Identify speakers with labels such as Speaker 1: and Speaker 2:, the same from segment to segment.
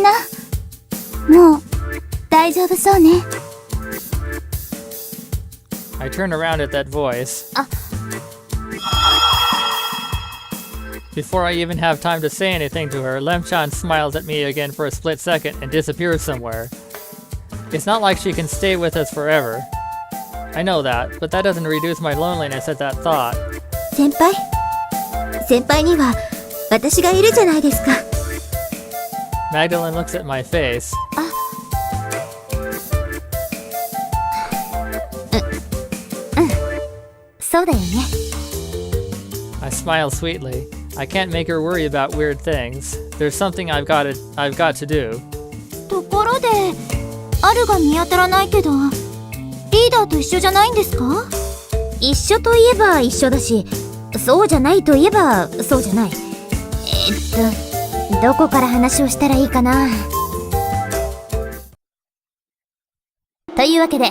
Speaker 1: な。もう大丈夫そうね。
Speaker 2: I turn around at that voice. Before I even have time to say anything to her, Lemchan smiles at me again for a split second and disappears somewhere. It's not like she can stay with us forever. I know that, but that doesn't reduce my loneliness at that thought.
Speaker 1: 先輩には私がいるじゃないですか。
Speaker 2: Magdalene looks at my face.
Speaker 1: そうだよね。
Speaker 2: I smile sweetly. I can't make her worry about weird things. There's something I've got to do.
Speaker 1: ところで、アルが見当たらないけど、リーダーと一緒じゃないんですか？一緒といえば一緒だし、そうじゃないといえばそうじゃない。どこから話をしたらいいかな。というわけで、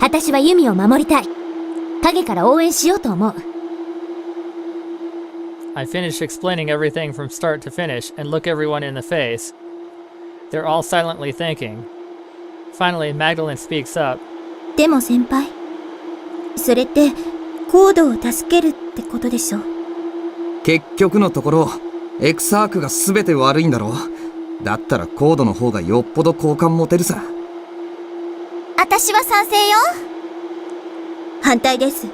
Speaker 1: 私はユミを守りたい。影から応援しようと思う。
Speaker 2: I finish explaining everything from start to finish and look everyone in the face. They're all silently thinking. Finally, Magdalene speaks up.
Speaker 1: でも先輩、それってコードを助けるってことでしょ。
Speaker 3: 結局のところ、eXarchが全て悪いんだろう。だったらコードの方がよっぽど好感持てるさ。
Speaker 1: 私は賛成よ。反対です。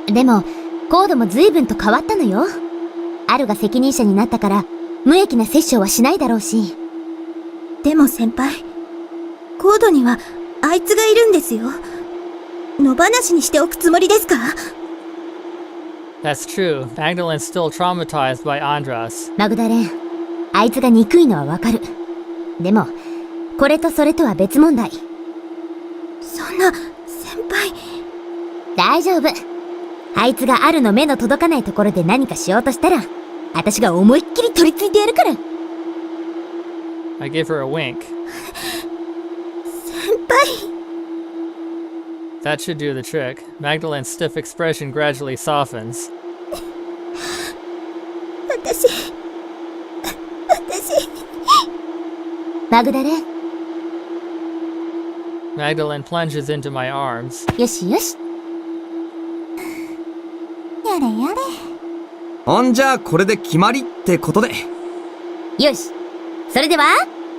Speaker 1: でも、コードも随分と変わったのよ。アルが責任者になったから、無益なセッションはしないだろうし。でも先輩、コードにはあいつがいるんですよ。野放しにしておくつもりですか？
Speaker 2: That's true. Magdalene's still traumatized by Andras.
Speaker 1: マグダレン、あいつが憎いのはわかる。でも、これとそれとは別問題。そんな、先輩。大丈夫。あいつがアルの目の届かないところで何かしようとしたら、私が思いっきり取り付いてやるから。
Speaker 2: I give her a wink.
Speaker 1: 先輩。
Speaker 2: That should do the trick. Magdalene's stiff expression gradually softens.
Speaker 1: 私。マグダレン。
Speaker 2: Magdalene plunges into my arms.
Speaker 1: よしよし。やれやれ。
Speaker 3: ほんじゃこれで決まりってことで。
Speaker 1: よし。それでは、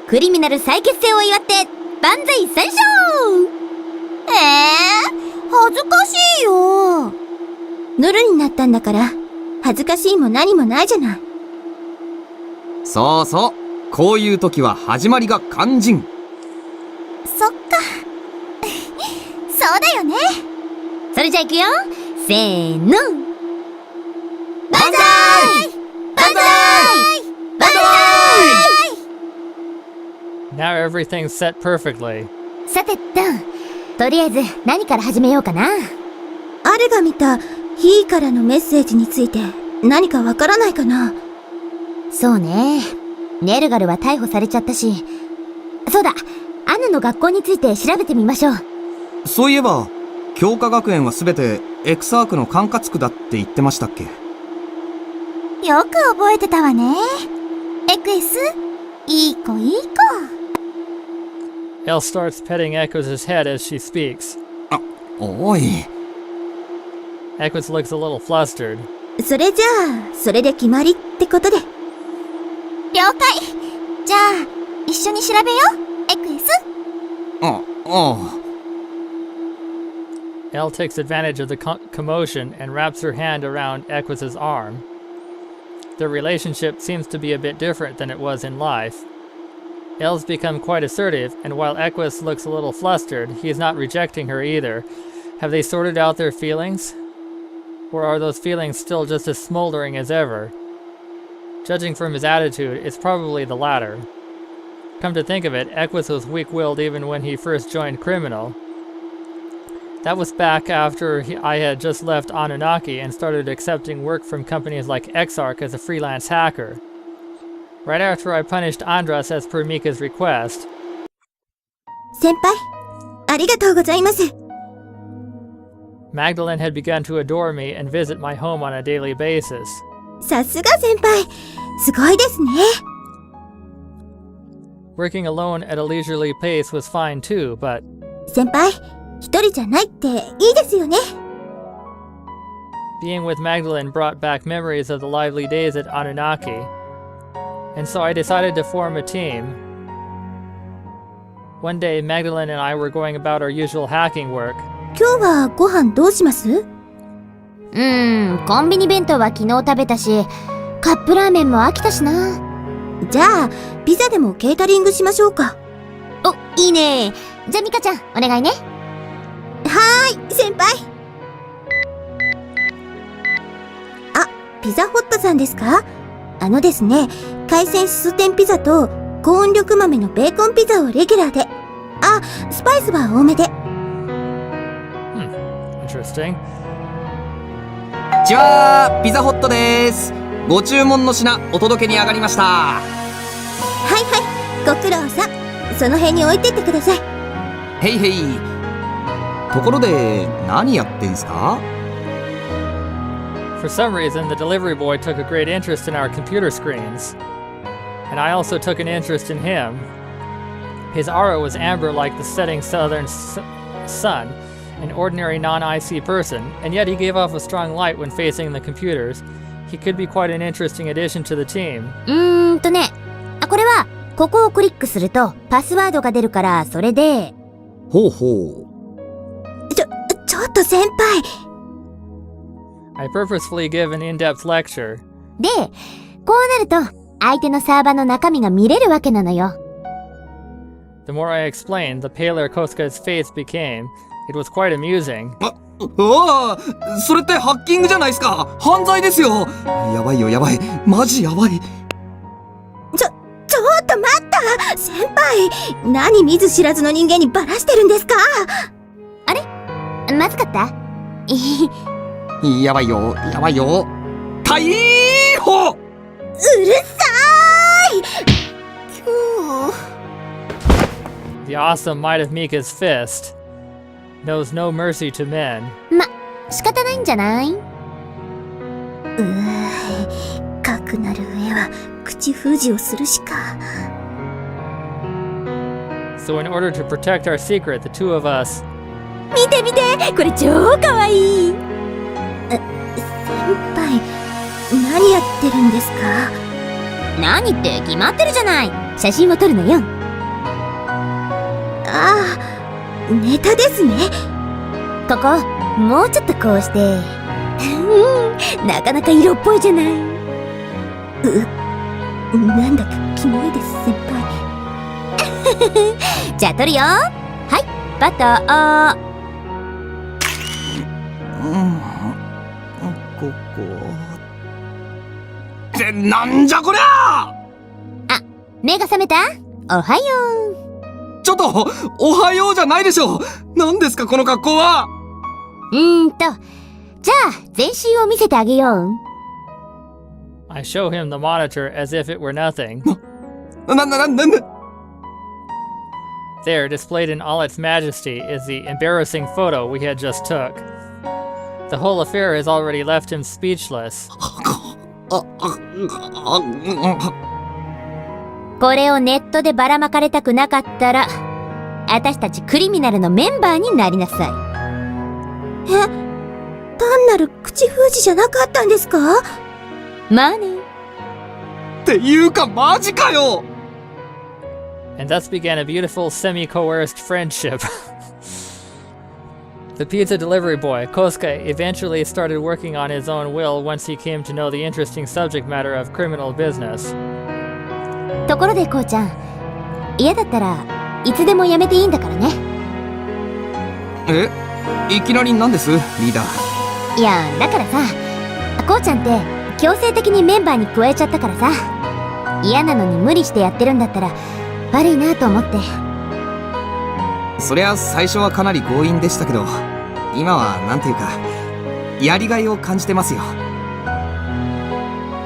Speaker 1: クリミナル再結成を祝って、万歳三唱！恥ずかしいよ。ヌルになったんだから、恥ずかしいも何もないじゃない。
Speaker 3: そうそう。こういう時は始まりが肝心。
Speaker 1: そっか。そうだよね。それじゃ行くよ。せーの。万歳！万歳！万歳！
Speaker 2: Now everything's set perfectly.
Speaker 1: さてとりあえず何から始めようかな。アルが見たヒーからのメッセージについて何かわからないかな。そうね。ネルガルは逮捕されちゃったし。そうだ、アヌの学校について調べてみましょう。
Speaker 3: そういえば、京華学園は全てeXarchの管轄区だって言ってましたっけ？
Speaker 1: よく覚えてたわね。エクエス、いい子いい子。
Speaker 2: Elle starts petting Equus' head as she speaks.
Speaker 3: おい。
Speaker 2: Equus looks a little flustered.
Speaker 1: それじゃあ、それで決まりってことで。了解。じゃあ、一緒に調べよう、エクエス。
Speaker 2: Elle takes advantage of the commotion and wraps her hand around Equus' arm. Their relationship seems to be a bit different than it was in life. Elle's become quite assertive, and while Equus looks a little flustered, he is not rejecting her either. Have they sorted out their feelings? Or are those feelings still just as smoldering as ever? Judging from his attitude, it's probably the latter. Come to think of it, Equus was weak-willed even when he first joined Criminal. That was back after I had just left Anunnaki and started accepting work from companies like eXarch as a freelance hacker. Right after I punished Andras as per Mika's request.
Speaker 1: 先輩、ありがとうございます。
Speaker 2: Magdalene had begun to adore me and visit my home on a daily basis.
Speaker 1: さすが先輩。すごいですね。
Speaker 2: Working alone at a leisurely pace was fine too, but
Speaker 1: 先輩、一人じゃないっていいですよね。
Speaker 2: being with Magdalene brought back memories of the lively days at Anunnaki, and so I decided to form a team. One day, Magdalene and I were going about our usual hacking work.
Speaker 1: 今日はご飯どうします？
Speaker 4: コンビニ弁当は昨日食べたし、カップラーメンも飽きたしな。
Speaker 1: じゃあ、ピザでもケータリングしましょうか。
Speaker 4: お、いいね。じゃあミカちゃん、お願いね。
Speaker 1: はーい、先輩。あ、ピザホットさんですか？ですね、海鮮しそ天ピザと高温力豆のベーコンピザをレギュラーで。あ、スパイスは多めで。
Speaker 2: Interesting.
Speaker 3: じゃあピザホットです。ご注文の品お届けに上がりました。
Speaker 1: はいはい、ご苦労さん。その辺に置いてってください。
Speaker 3: へいへい。ところで何やってんすか？
Speaker 2: For some reason, the delivery boy took a great interest in our computer screens, and I also took an interest in him. His aura was amber like the setting southern sun, an ordinary non-IC person, and yet he gave off a strong light when facing the computers. He could be quite an interesting addition to the team.
Speaker 4: これはここをクリックするとパスワードが出るから、それで。
Speaker 3: ほうほう。
Speaker 1: ちょっと先輩。
Speaker 2: I purposefully give an in-depth lecture.
Speaker 4: で、こうなると相手のサーバーの中身が見れるわけなのよ。
Speaker 2: The more I explained, the paler Kosuke's face became. It was quite amusing.
Speaker 3: それってハッキングじゃないですか。犯罪ですよ。やばいよやばい。マジやばい。
Speaker 1: ちょっと待った。先輩、何見ず知らずの人間にバラしてるんですか？
Speaker 4: あれ？まずかった？
Speaker 3: やばいよやばいよ。逮捕！
Speaker 1: うるさーい。
Speaker 2: The awesome might of Mika's fist knows no mercy to men.
Speaker 4: 仕方ないんじゃない？
Speaker 1: かくなる上は口封じをするしか。
Speaker 2: So in order to protect our secret, the two of us
Speaker 4: 見て見て、これ超かわいい。
Speaker 1: 先輩、何やってるんですか？
Speaker 4: 何って決まってるじゃない。写真を撮るのよ。
Speaker 1: ああ、ネタですね。
Speaker 4: ここ、もうちょっとこうして。なかなか色っぽいじゃない。
Speaker 1: なんだかキモいです、先輩。
Speaker 4: じゃあ撮るよ。はい、バター。
Speaker 3: ここってなんじゃこりゃ！
Speaker 4: あ、目が覚めた？おはよう。
Speaker 3: ちょっとおはようじゃないでしょ。何ですかこの格好は。
Speaker 4: じゃあ全身を見せてあげよう。
Speaker 2: I show him the monitor as if it were nothing.
Speaker 3: なんだ
Speaker 2: There, displayed in all its majesty, is the embarrassing photo we had just took. The whole affair has already left him speechless.
Speaker 4: これをネットでばらまかれたくなかったら、私たちクリミナルのメンバーになりなさい。
Speaker 1: 単なる口封じじゃなかったんですか？
Speaker 4: まあね。
Speaker 3: っていうかマジかよ。
Speaker 2: And thus began a beautiful semi-coerced friendship. The pizza delivery boy, Kosuke, eventually started working on his own will once he came to know the interesting subject matter of criminal business.
Speaker 4: ところでこうちゃん、嫌だったらいつでもやめていいんだからね。
Speaker 3: いきなりなんですリーダー。
Speaker 4: いや、だからさ、こうちゃんって強制的にメンバーに加えちゃったからさ、嫌なのに無理してやってるんだったら悪いなと思って。
Speaker 3: そりゃ最初はかなり強引でしたけど、今はなんていうかやりがいを感じてますよ。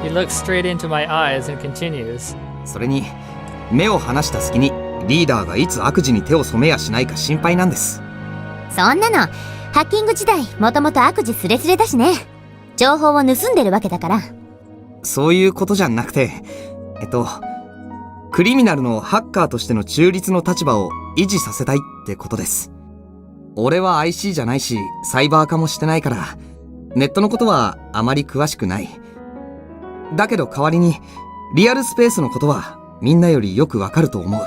Speaker 2: He looks straight into my eyes and continues.
Speaker 3: それに目を離した隙にリーダーがいつ悪事に手を染めやしないか心配なんです。
Speaker 4: そんなのハッキング時代もともと悪事スレスレだしね。情報を盗んでるわけだから。
Speaker 3: そういうことじゃなくて、クリミナルのハッカーとしての中立の立場を維持させたいってことです。俺は IC じゃないし、サイバー化もしてないから、ネットのことはあまり詳しくない。だけど代わりに、リアルスペースのことはみんなよりよくわかると思う。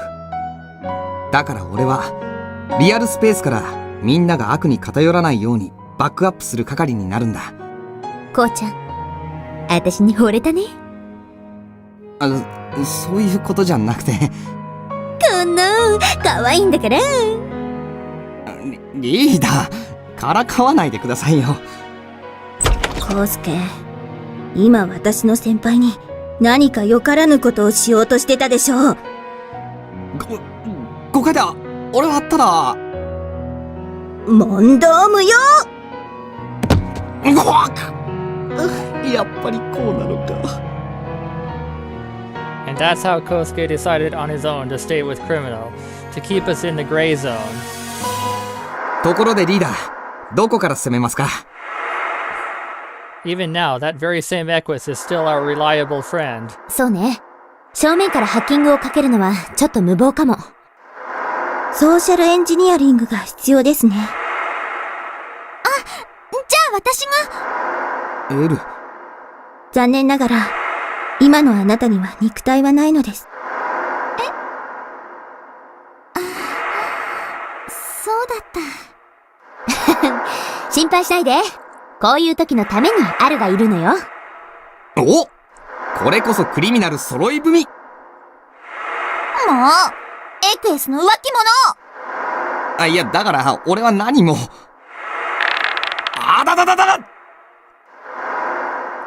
Speaker 3: だから俺は、リアルスペースからみんなが悪に偏らないようにバックアップする係になるんだ。
Speaker 4: こうちゃん、私に惚れたね。
Speaker 3: そういうことじゃなくて。
Speaker 4: この、可愛いんだから。
Speaker 3: リーダー、からかわないでくださいよ。
Speaker 1: コウスケ、今私の先輩に何かよからぬことをしようとしてたでしょう。
Speaker 3: 誤解だ。俺はただ。
Speaker 1: 問答無用。
Speaker 3: やっぱりこうなのか。
Speaker 2: And that's how Kosuke decided on his own to stay with Criminal, to keep us in the gray zone.
Speaker 3: ところでリーダー、どこから攻めますか？
Speaker 2: Even now, that very same Equus is still our reliable friend.
Speaker 4: そうね。正面からハッキングをかけるのはちょっと無謀かも。
Speaker 1: ソーシャルエンジニアリングが必要ですね。
Speaker 4: じゃあ私が。
Speaker 3: エル。
Speaker 1: 残念ながら、今のあなたには肉体はないのです。
Speaker 4: そうだった。心配しないで。こういう時のためにアルがいるのよ。
Speaker 3: お！これこそクリミナル揃い踏み。
Speaker 4: もうエクエスの浮気者。
Speaker 3: いや、だから俺は何も。あだだだだだ。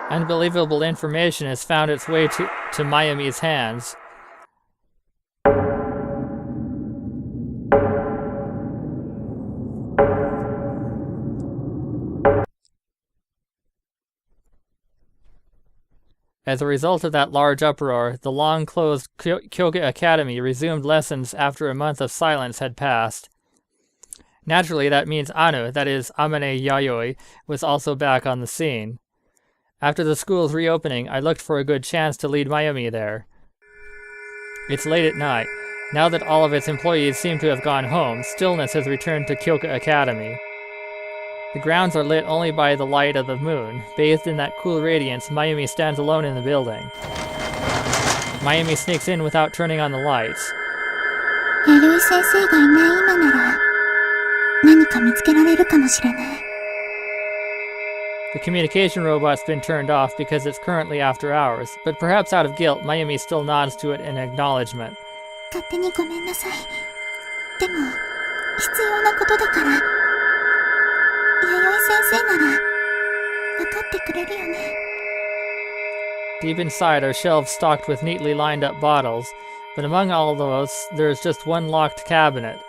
Speaker 2: Unbelievable information has found its way to Mayumi's hands. As a result of that large uproar, the long-closed Kyouka Academy resumed lessons after a month of silence had passed. Naturally, that means Anu, that is, Amane Yayoi, was also back on the scene. After the school's reopening, I looked for a good chance to lead Mayumi there. It's late at night. Now that all of its employees seem to have gone home, stillness has returned to Kyouka Academy. The grounds are lit only by the light of the moon. Bathed in that cool radiance, Mayumi stands alone in the building. Mayumi sneaks in without turning on the lights.
Speaker 1: 弥生先生がいない今なら、何か見つけられるかもしれない。
Speaker 2: The communication robot's been turned off because it's currently after hours, but perhaps out of guilt, Mayumi still nods to it in acknowledgement.
Speaker 1: 勝手にごめんなさい。でも、必要なことだから、弥生先生なら、分かってくれるよね。
Speaker 2: Deep inside are shelves stocked with neatly lined up bottles, but among all those, there's just one locked cabinet.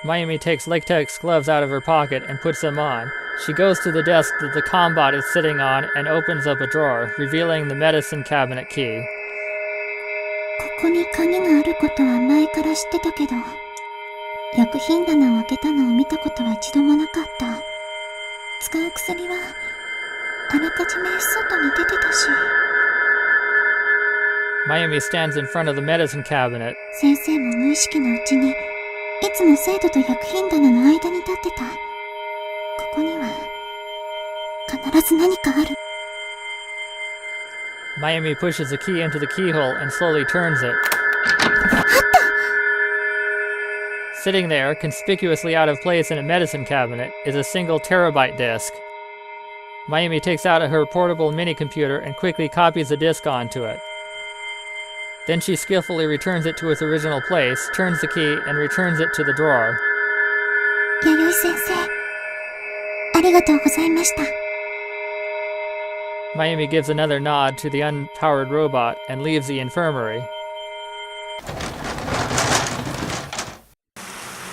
Speaker 2: Mayumi takes latex gloves out of her pocket and puts them on. She goes to the desk that the combot is sitting on and opens up a drawer, revealing the medicine cabinet key.
Speaker 1: ここに鍵があることは前から知ってたけど、薬品棚を開けたのを見たことは一度もなかった。使う薬は、あらかじめ外に出てたし。
Speaker 2: Mayumi stands in front of the medicine cabinet.
Speaker 1: 先生も無意識のうちに、いつも生徒と薬品棚の間に立ってた。ここには、必ず何かある。
Speaker 2: Mayumi pushes a key into the keyhole and slowly turns it. Sitting there, conspicuously out of place in a medicine cabinet, is a single terabyte disk. Mayumi takes out her portable mini-computer and quickly copies the disk onto it. Then she skillfully returns it to its original place, turns the key, and returns it to the drawer.
Speaker 1: 弥生先生、ありがとうございました。
Speaker 2: Mayumi gives another nod to the unpowered robot and leaves the infirmary.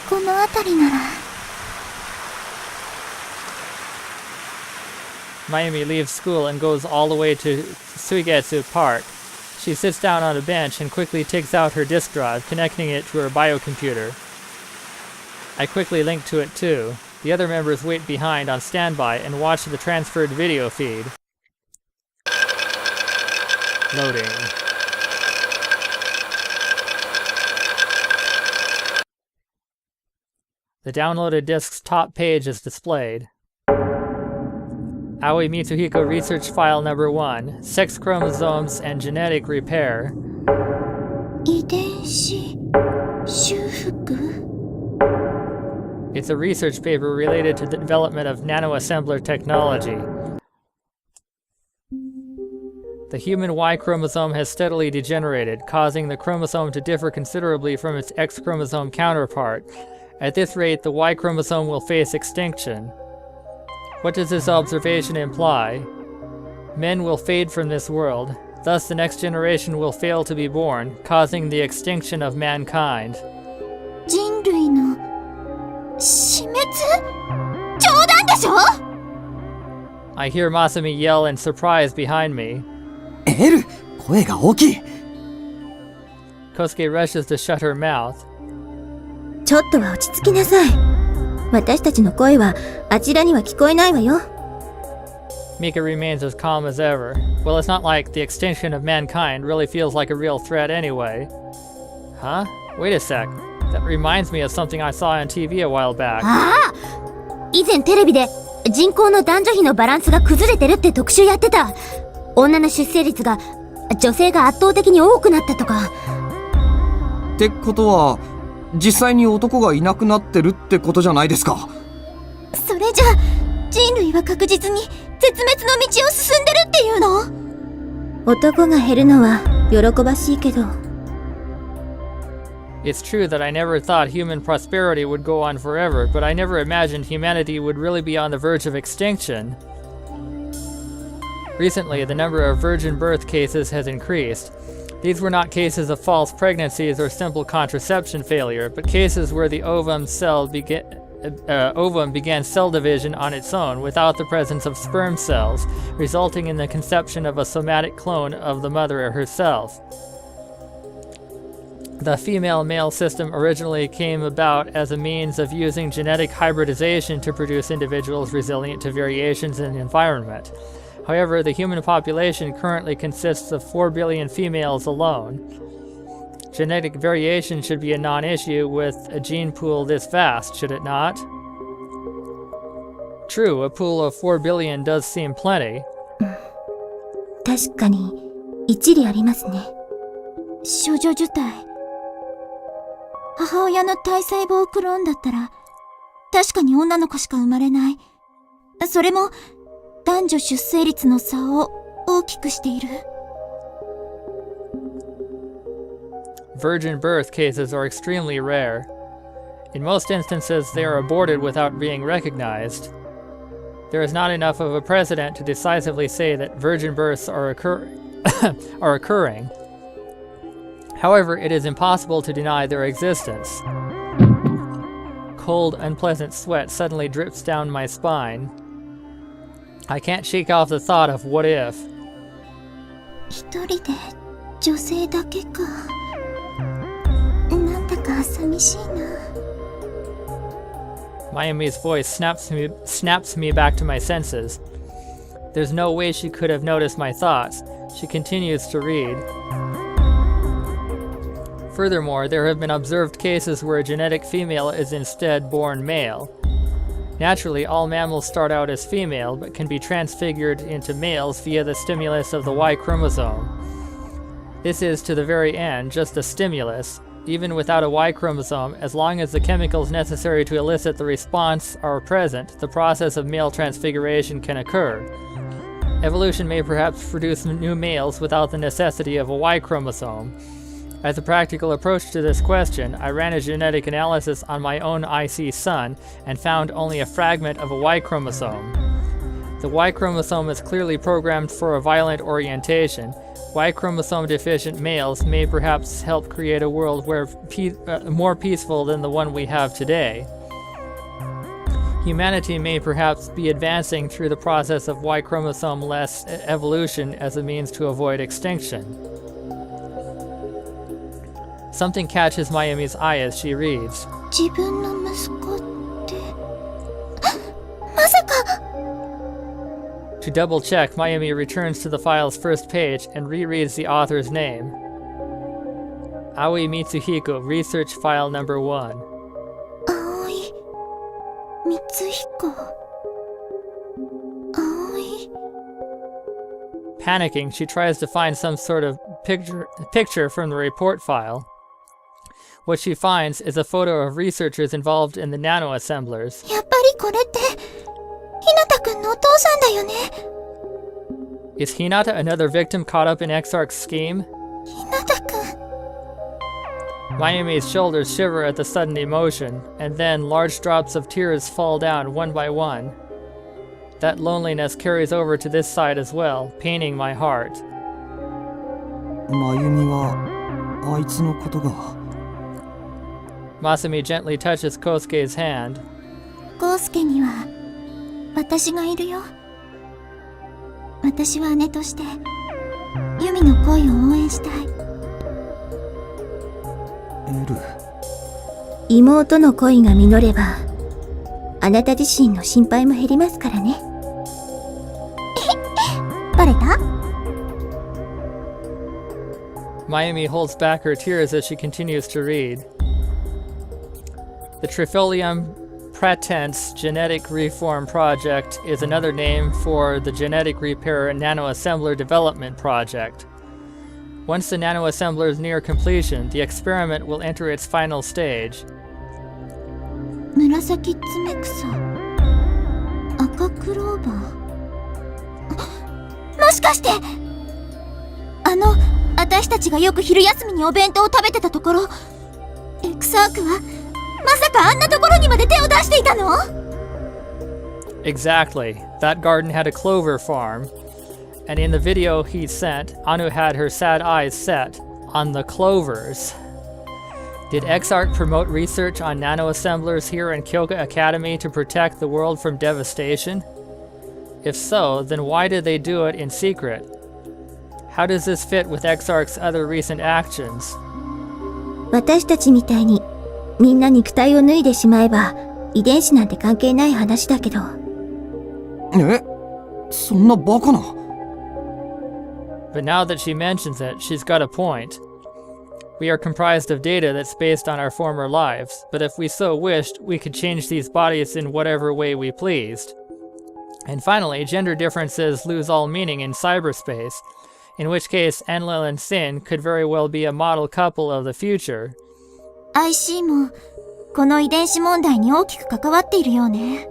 Speaker 1: この辺りなら。
Speaker 2: Mayumi leaves school and goes all the way to Suigetsu Park. She sits down on a bench and quickly takes out her disk drive, connecting it to her biocomputer. I quickly link to it too. The other members wait behind on standby and watch the transferred video feed. Loading. The downloaded disk's top page is displayed. Aoi Mitsuhiko research file number 1, Sex chromosomes and genetic repair.
Speaker 1: 遺伝子修復
Speaker 2: It's a research paper related to the development of nanoassembler technology. The human Y chromosome has steadily degenerated, causing the chromosome to differ considerably from its X chromosome counterpart. At this rate, the Y chromosome will face extinction. What does this observation imply? Men will fade from this world. Thus, the next generation will fail to be born, causing the extinction of mankind.
Speaker 1: 人類の死滅？冗談でしょ？
Speaker 2: I hear Masumi yell in surprise behind me.
Speaker 3: エル、声が大きい。
Speaker 2: Kosuke rushes to shut her mouth.
Speaker 1: ちょっとは落ち着きなさい。私たちの声はあちらには聞こえないわよ。
Speaker 2: Mika remains as calm as ever. Well, it's not like the extinction of mankind really feels like a real threat anyway. Huh? Wait a sec. That reminds me of something I saw on TV a while back.
Speaker 4: ああ、以前テレビで人口の男女比のバランスが崩れてるって特集やってた。女の出生率が女性が圧倒的に多くなったとか。
Speaker 3: ってことは、実際に男がいなくなってるってことじゃないですか。
Speaker 1: それじゃ人類は確実に絶滅の道を進んでるっていうの？男が減るのは喜ばしいけど。
Speaker 2: It's true that I never thought human prosperity would go on forever, but I never imagined humanity would really be on the verge of extinction. Recently, the number of virgin birth cases has increased. These were not cases of false pregnancies or simple contraception failure, but cases where the ovum began cell division on its own without the presence of sperm cells, resulting in the conception of a somatic clone of the mother herself. The female-male system originally came about as a means of using genetic hybridization to produce individuals resilient to variations in the environment. However, the human population currently consists of 4 billion females alone. Genetic variation should be a non-issue with a gene pool this vast, should it not? True, a pool of 4 billion does seem plenty.
Speaker 1: 確かに一理ありますね。少女受胎。母親の体細胞クローンだったら確かに女の子しか生まれない。それも男女出生率の差を大きくしている。
Speaker 2: Virgin birth cases are extremely rare. In most instances, they are aborted without being recognized. There is not enough of a precedent to decisively say that virgin births are occurring. However, it is impossible to deny their existence. Cold, unpleasant sweat suddenly drips down my spine. I can't shake off the thought of what if.
Speaker 1: 一人で女性だけか。なんだか寂しいな。
Speaker 2: Mayumi's voice snaps me back to my senses. There's no way she could have noticed my thoughts. She continues to read. Furthermore, there have been observed cases where a genetic female is instead born male. Naturally, all mammals start out as female, but can be transfigured into males via the stimulus of the Y chromosome. This is, to the very end, just a stimulus. Even without a Y chromosome, as long as the chemicals necessary to elicit the response are present, the process of male transfiguration can occur. Evolution may perhaps produce new males without the necessity of a Y chromosome. As a practical approach to this question, I ran a genetic analysis on my own IC son and found only a fragment of a Y chromosome. The Y chromosome is clearly programmed for a violent orientation. Y chromosome deficient males may perhaps help create a world where more peaceful than the one we have today. Humanity may perhaps be advancing through the process of Y chromosome-less evolution as a means to avoid extinction. Something catches Mayumi's eye as she reads.
Speaker 1: 自分の息子って。まさか。
Speaker 2: To double check, Mayumi returns to the file's first page and rereads the author's name. Aoi Mitsuhiko, research file number 1.
Speaker 1: Aoi Mitsuhiko. Aoi.
Speaker 2: Panicking, she tries to find some sort of picture from the report file. What she finds is a photo of researchers involved in the nano-assemblers.
Speaker 1: やっぱりこれってひなたくんのお父さんだよね。
Speaker 2: Is Hinata another victim caught up in eXarch's scheme?
Speaker 1: ひなたくん。
Speaker 2: Mayumi's shoulders shiver at the sudden emotion, and then large drops of tears fall down one by one. That loneliness carries over to this side as well, paining my heart.
Speaker 3: まゆみはあいつのことが。
Speaker 2: Masumi gently touches Kosuke's hand.
Speaker 1: コウスケには私がいるよ。私は姉としてユミの恋を応援したい。
Speaker 3: エル。
Speaker 1: 妹の恋が実ればあなた自身の心配も減りますからね。バレた？
Speaker 2: Mayumi holds back her tears as she continues to read. The Trifolium Pratense Genetic Reform Project is another name for the Genetic Repair Nanoassembler Development Project. Once the nanoassembler is near completion, the experiment will enter its final stage.
Speaker 1: 紫爪草、赤クローバー。もしかして私たちがよく昼休みにお弁当を食べてたところ、エクサークはまさかあんなところにまで手を出していたの？
Speaker 2: Exactly. That garden had a clover farm. And in the video he sent, Anu had her sad eyes set on the clovers. Did eXarch promote research on nanoassemblers here in Kyouka Academy to protect the world from devastation? If so, then why did they do it in secret? How does this fit with eXarch's other recent actions?
Speaker 1: 私たちみたいにみんな肉体を脱いでしまえば遺伝子なんて関係ない話だけど。
Speaker 3: え？そんなバカな。
Speaker 2: But now that she mentions it, she's got a point. We are comprised of data that's based on our former lives, but if we so wished, we could change these bodies in whatever way we pleased. And finally, gender differences lose all meaning in cyberspace, in which case Enlil and Sin could very well be a model couple of the future.
Speaker 1: IC もこの遺伝子問題に大きく関わっているようね。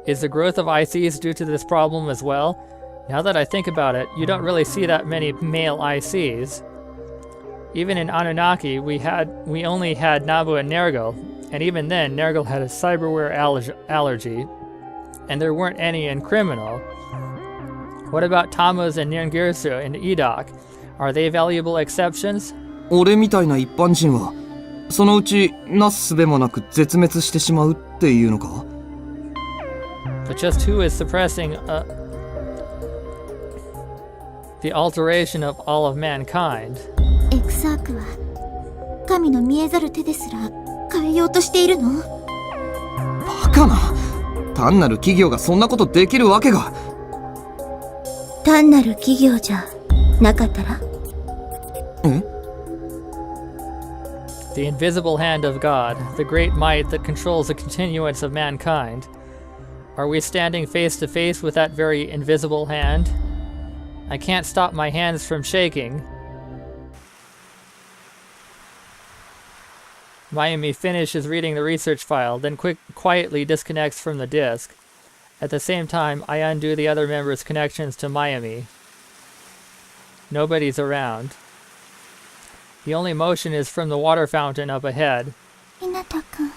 Speaker 2: Is the growth of ICs due to this problem as well? Now that I think about it, you don't really see that many male ICs. Even in Anunnaki, we only had Nabu and Nergal, and even then, Nergal had a cyberware allergy, and there weren't any in Criminal. What about Tammuz and Nirngirsu in Edok? Are they valuable exceptions?
Speaker 3: 俺みたいな一般人はそのうちなすすべもなく絶滅してしまうっていうのか？
Speaker 2: But just who is suppressing the alteration of all of mankind?
Speaker 1: エクサークは神の見えざる手ですら変えようとしているの？
Speaker 3: バカな。単なる企業がそんなことできるわけが。
Speaker 1: 単なる企業じゃなかったら？
Speaker 3: え？
Speaker 2: The invisible hand of God, the great might that controls the continuance of mankind. Are we standing face to face with that very invisible hand? I can't stop my hands from shaking. Mayumi finishes reading the research file, then quietly disconnects from the disk. At the same time, I undo the other members' connections to Mayumi. Nobody's around. The only motion is from the water fountain up ahead.
Speaker 1: ひなたくん。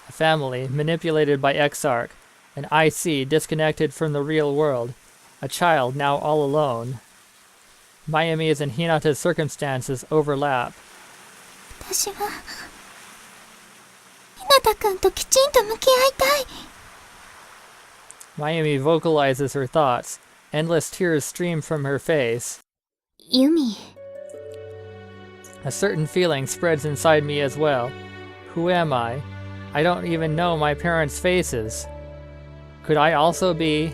Speaker 2: A family manipulated by eXarch, an IC disconnected from the real world, a child now all alone. Mayumi's and Hinata's circumstances overlap.
Speaker 1: 私はひなたくんときちんと向き合いたい。
Speaker 2: Mayumi vocalizes her thoughts. Endless tears stream from her face.
Speaker 4: ユミ。
Speaker 2: A certain feeling spreads inside me as well. Who am I? I don't even know my parents' faces. Could I also be?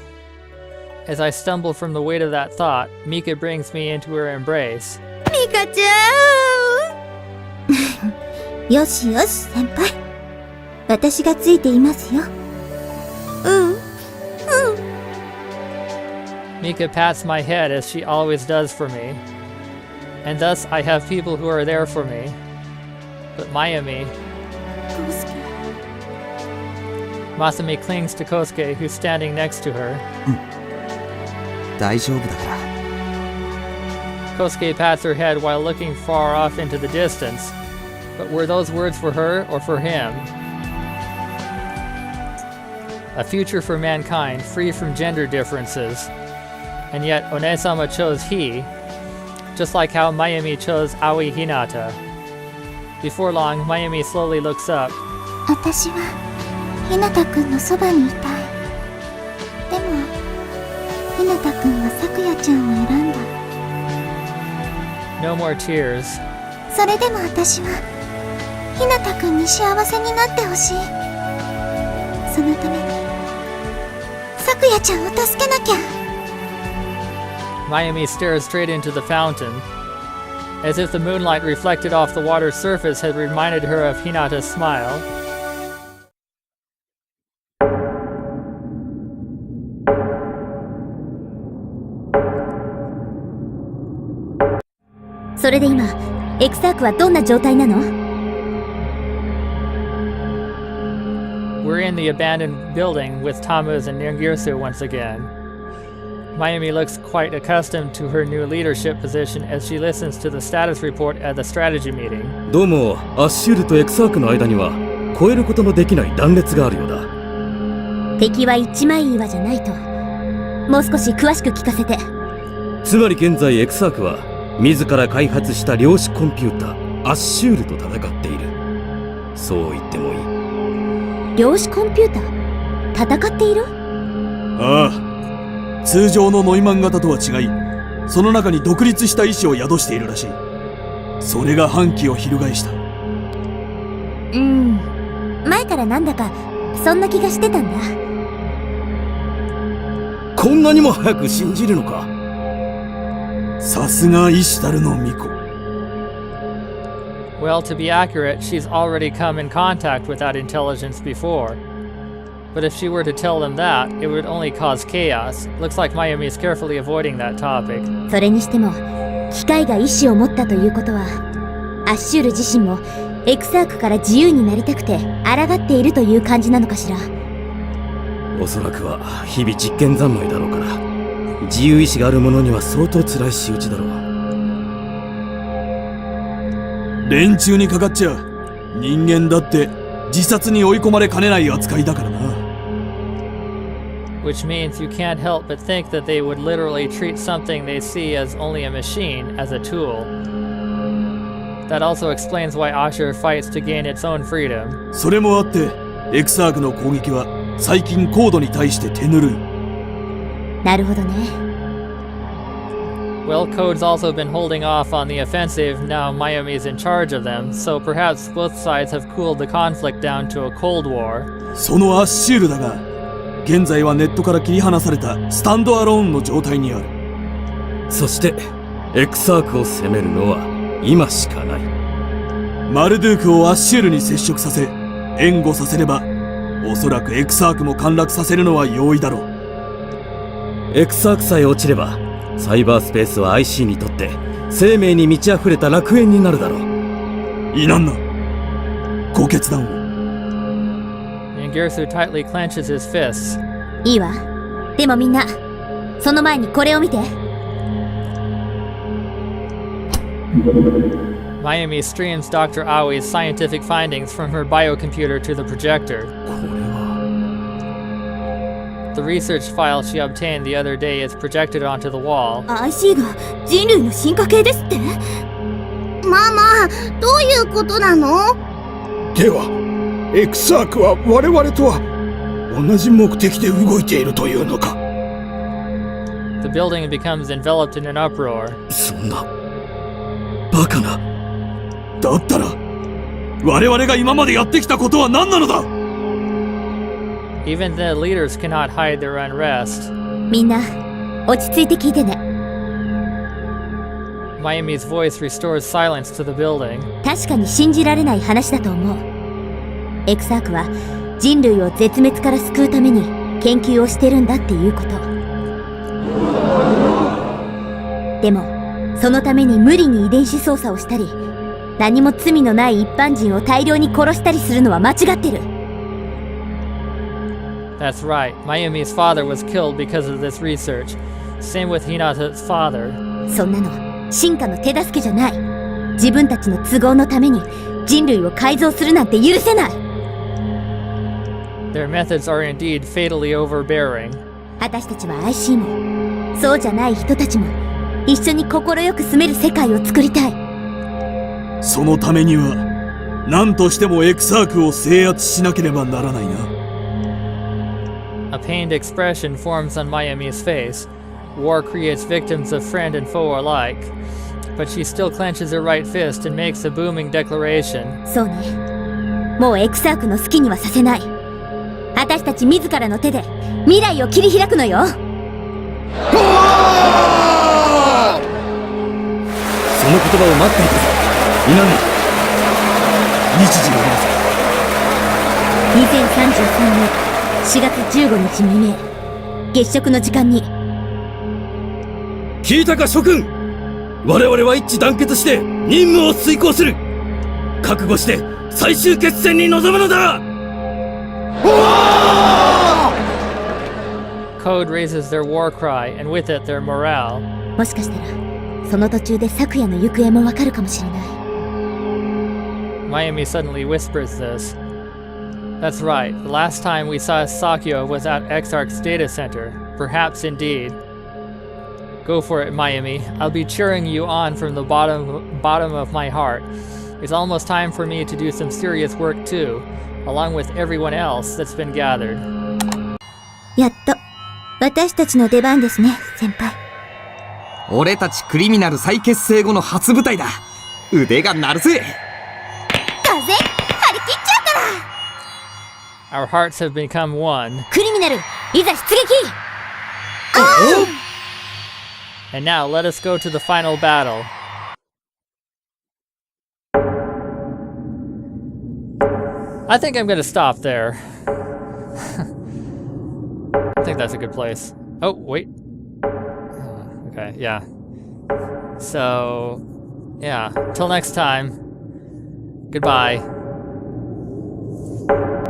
Speaker 2: As I stumble from the weight of that thought, Mika brings me into her embrace.
Speaker 1: ミカちゃんよしよし先輩、私がついていますよ。
Speaker 2: Mika pats my head as she always does for me. And thus I have people who are there for me. But Mayumi... Masumi clings to Kosuke, who's standing next to her.
Speaker 3: 大丈夫だから。
Speaker 2: Kosuke pats her head while looking far off into the distance. But were those words for her or for him? A future for mankind, free from gender differences. And yet Onesama chose he, just like how Mayumi chose Aoi Hinata. Before long, Mayumi slowly looks up.
Speaker 1: 私はひなたくんのそばにいたい。でもひなたくんはさくやちゃんを選んだ。
Speaker 2: No more tears.
Speaker 1: それでも私はひなたくんに幸せになってほしい。そのためにさくやちゃんを助けなきゃ。
Speaker 2: Mayumi stares straight into the fountain, as if the moonlight reflected off the water's surface had reminded her of Hinata's smile.
Speaker 4: Soで今、eXarch はどんな状態なの？
Speaker 2: We're in the abandoned building with Tamuz and Ningirsu once again. Mayumi looks quite accustomed to her new leadership position as she listens to the status report at the strategy meeting.
Speaker 5: どうも、アッシュールとeXarchの間には越えることのできない断裂があるようだ。
Speaker 4: 敵は一枚岩じゃないと。もう少し詳しく聞かせて。
Speaker 5: つまり現在eXarchは自ら開発した量子コンピューターアッシュールと戦っている。そう言ってもいい。
Speaker 4: 量子コンピューター？戦っている？
Speaker 6: ああ。通常のノイマン型とは違い、その中に独立した意志を宿しているらしい。それが反旗を翻した。
Speaker 4: 前からなんだかそんな気がしてたんだ。
Speaker 5: こんなにも早く信じるのか。
Speaker 6: さすがイシュタルの巫女。
Speaker 2: Well, to be accurate, she's already come in contact with that intelligence before. But if she were to tell them that, it would only cause chaos. Looks like Mayumi is carefully avoiding that topic.
Speaker 4: それにしても、機械が意志を持ったということは、アッシュール自身もeXarchから自由になりたくて抗っているという感じなのかしら。
Speaker 5: おそらくは日々実験三昧だろうから、自由意志がある者には相当辛い仕打ちだろう。
Speaker 6: 連中にかかっちゃ人間だって自殺に追い込まれかねない扱いだからな。
Speaker 2: Which means you can't help but think that they would literally treat something they see as only a machine as a tool. That also explains why Ashur fights to gain its own freedom.
Speaker 6: それもあってeXarchの攻撃は最近コードに対して手ぬるい。
Speaker 4: なるほどね。
Speaker 2: Well, Code's also been holding off on the offensive, now Mayumi's in charge of them, so perhaps both sides have cooled the conflict down to a Cold War.
Speaker 6: そのアッシュールだが、現在はネットから切り離されたスタンドアローンの状態にある。
Speaker 5: そしてeXarchを攻めるのは今しかない。
Speaker 6: マルドゥークをアッシュールに接触させ援護させれば、おそらくeXarchも陥落させるのは容易だろう。
Speaker 5: eXarchさえ落ちればサイバースペースは IC にとって生命に満ち溢れた楽園になるだろう。
Speaker 6: いなんなご決断を。
Speaker 2: Ningirsu tightly clenches his fists.
Speaker 4: いいわ。でもみんな、その前にこれを見て。
Speaker 2: Mayumi streams Dr. Aoi's scientific findings from her biocomputer to the projector.
Speaker 5: これは
Speaker 2: The research file she obtained the other day is projected onto the wall.
Speaker 1: IC が人類の進化系ですって？ママ、どういうことなの？
Speaker 7: ではeXarchは我々とは同じ目的で動いているというのか。
Speaker 2: The building becomes enveloped in an uproar.
Speaker 5: そんなバカな。
Speaker 6: だったら我々が今までやってきたことは何なのだ。
Speaker 2: Even the leaders cannot hide their unrest.
Speaker 1: みんな、落ち着いて聞いてね。
Speaker 2: Mayumi's voice restores silence to the building.
Speaker 1: 確かに信じられない話だと思う。エクサークは人類を絶滅から救うために研究をしてるんだっていうこと。でも、そのために無理に遺伝子操作をしたり、何も罪のない一般人を大量に殺したりするのは間違ってる。
Speaker 2: That's right. Mayumi's father was killed because of this research. Same with Hinata's father.
Speaker 1: そんなの進化の手助けじゃない。自分たちの都合のために人類を改造するなんて許せない。
Speaker 2: Their methods are indeed fatally overbearing.
Speaker 1: 私たちは IC もそうじゃない人たちも一緒に快く住める世界を作りたい。
Speaker 6: そのためには何としてもエクサークを制圧しなければならないな。
Speaker 2: A pained expression forms on Mayumi's face. War creates victims of friend and foe alike. But she still clenches her right fist and makes a booming declaration.
Speaker 1: そうね。もうエクサークの好きにはさせない。私たち自らの手で未来を切り開くのよ。
Speaker 5: その言葉を待っていたぞ。稲根。
Speaker 6: 日時がありません。
Speaker 1: 2033年4月15日未明、月食の時間に。
Speaker 5: 聞いたか諸君、我々は一致団結して任務を遂行する。覚悟して最終決戦に臨むのだ。
Speaker 2: Code raises their war cry, and with it their morale.
Speaker 1: もしかしたらその途中で昨夜の行方もわかるかもしれない。
Speaker 2: Mayumi suddenly whispers this. That's right, the last time we saw Sakyo was at eXarch's data center. Perhaps indeed. Go for it, Mayumi. I'll be cheering you on from the bottom of my heart. It's almost time for me to do some serious work too, along with everyone else that's been gathered.
Speaker 1: やっと私たちの出番ですね、先輩。
Speaker 3: 俺たちクリミナル再結成後の初舞台だ。腕が鳴るぜ。
Speaker 1: 風張り切っちゃったら。
Speaker 2: Our hearts have become one.
Speaker 1: クリミナル、いざ出撃。
Speaker 2: And now let us go to the final battle. I think I'm gonna stop there. I think that's a good place. Oh, wait. Okay, yeah. So, yeah, till next time. Goodbye.